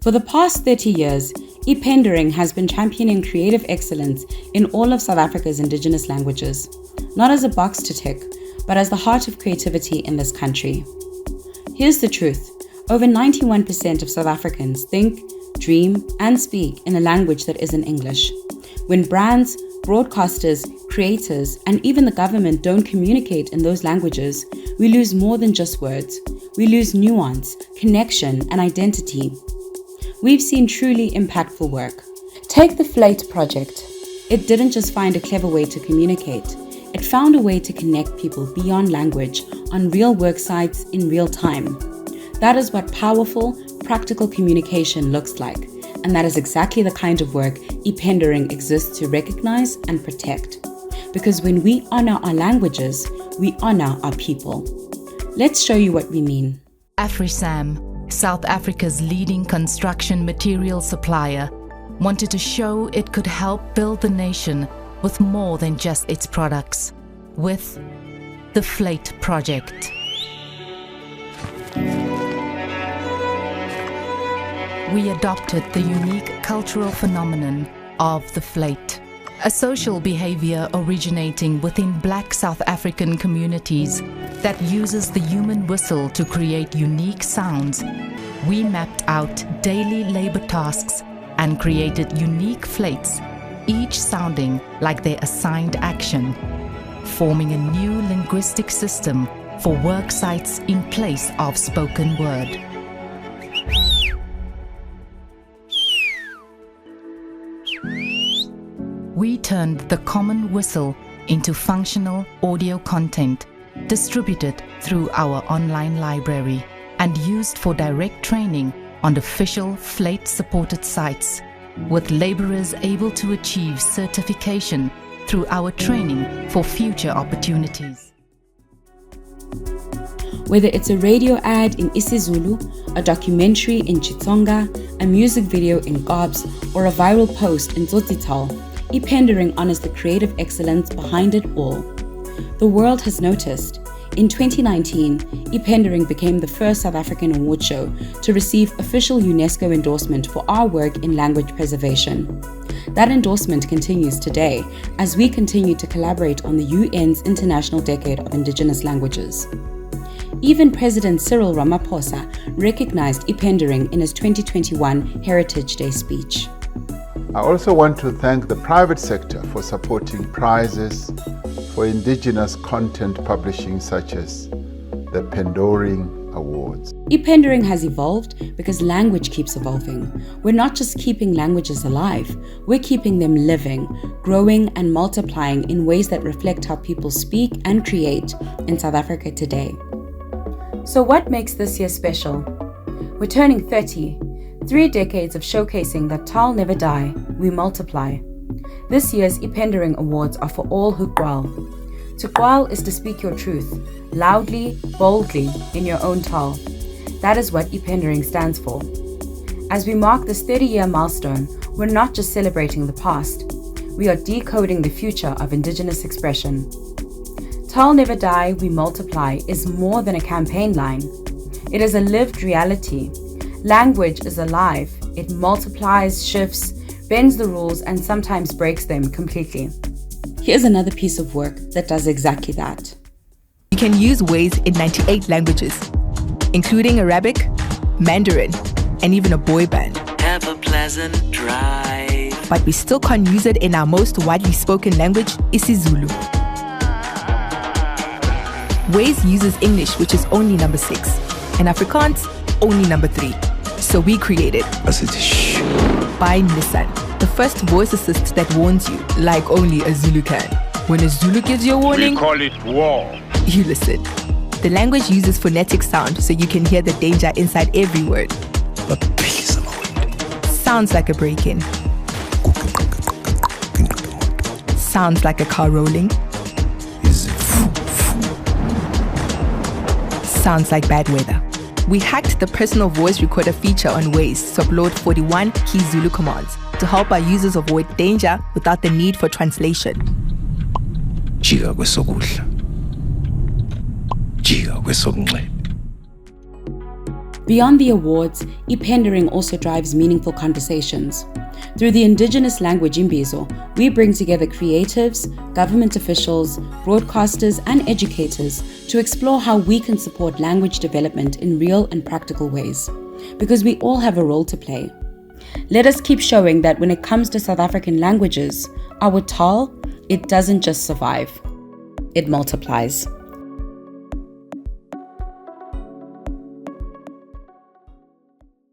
For the past 30 years, Pendoring has been championing creative excellence in all of South Africa's indigenous languages, not as a box to tick, but as the heart of creativity in this country. Here's the truth. Over 91% of South Africans think, dream, and speak in a language that isn't English. When brands, broadcasters, creators, and even the government don't communicate in those languages, we lose more than just words. We lose nuance, connection, and identity. We've seen truly impactful work. Take the Flight project. It didn't just find a clever way to communicate. It found a way to connect people beyond language on real work sites in real time. That is what powerful, practical communication looks like. And that is exactly the kind of work Pendoring exists to recognize and protect. Because when we honor our languages, we honor our people. Let's show you what we mean. AfriSam, South Africa's leading construction material supplier, wanted to show it could help build the nation with more than just its products, with the Flight project. We adopted the unique cultural phenomenon of the Flight, a social behavior originating within Black South African communities that uses the human whistle to create unique sounds. We mapped out daily labor tasks and created unique flights, each sounding like their assigned action, forming a new linguistic system for work sites in place of spoken word. We turned the common whistle into functional audio content distributed through our online library and used for direct training on official Flight-supported sites, with laborers able to achieve certification through our training for future opportunities. Whether it's a radio ad in isiZulu, a documentary in Chitsonga, a music video in Gobs, or a viral post in Tsotsitaal, Pendoring honors the creative excellence behind it all. The world has noticed. In 2019, Pendoring became the first South African award show to receive official UNESCO endorsement for our work in language preservation. That endorsement continues today as we continue to collaborate on the UN's International Decade of Indigenous Languages. Even President Cyril Ramaphosa recognized Pendoring in his 2021 Heritage Day speech. I also want to thank the private sector for supporting prizes for indigenous content publishing such as the Pendoring Awards. Pendoring has evolved because language keeps evolving. We're not just keeping languages alive, we're keeping them living, growing and multiplying in ways that reflect how people speak and create in South Africa today. So what makes this year special? We're turning 30. 3 decades of showcasing that Taal never die, we multiply. This year's Pendoring Awards are for all who gwal. To gwal is to speak your truth, loudly, boldly, in your own Taal. That is what Pendoring stands for. As we mark this 30-year milestone, we're not just celebrating the past, we are decoding the future of Indigenous expression. Taal never die, we multiply is more than a campaign line. It is a lived reality. Language is alive. It multiplies, shifts, bends the rules, and sometimes breaks them completely. Here's another piece of work that does exactly that. You can use Waze in 98 languages, including Arabic, Mandarin, and even a boy band. Have a pleasant drive. But we still can't use it in our most widely spoken language, isiZulu. Waze uses English, which is only number 6, and Afrikaans, only number 3. So we created by Nissan, the first voice assist that warns you like only a Zulu can. When a Zulu gives you a warning, we call it war. You listen. The language uses phonetic sound so you can hear the danger inside every word. Sounds like a break-in. Sounds like a car rolling. Sounds like bad weather. We hacked the personal voice recorder feature on Waze to upload 41 key Zulu commands to help our users avoid danger without the need for translation. Jika kwesokudla. Jika kwesokunxele. Beyond the awards, Pendoring also drives meaningful conversations. Through the indigenous language Imbizo, we bring together creatives, government officials, broadcasters, and educators to explore how we can support language development in real and practical ways, because we all have a role to play. Let us keep showing that when it comes to South African languages, our Taal, it doesn't just survive, it multiplies.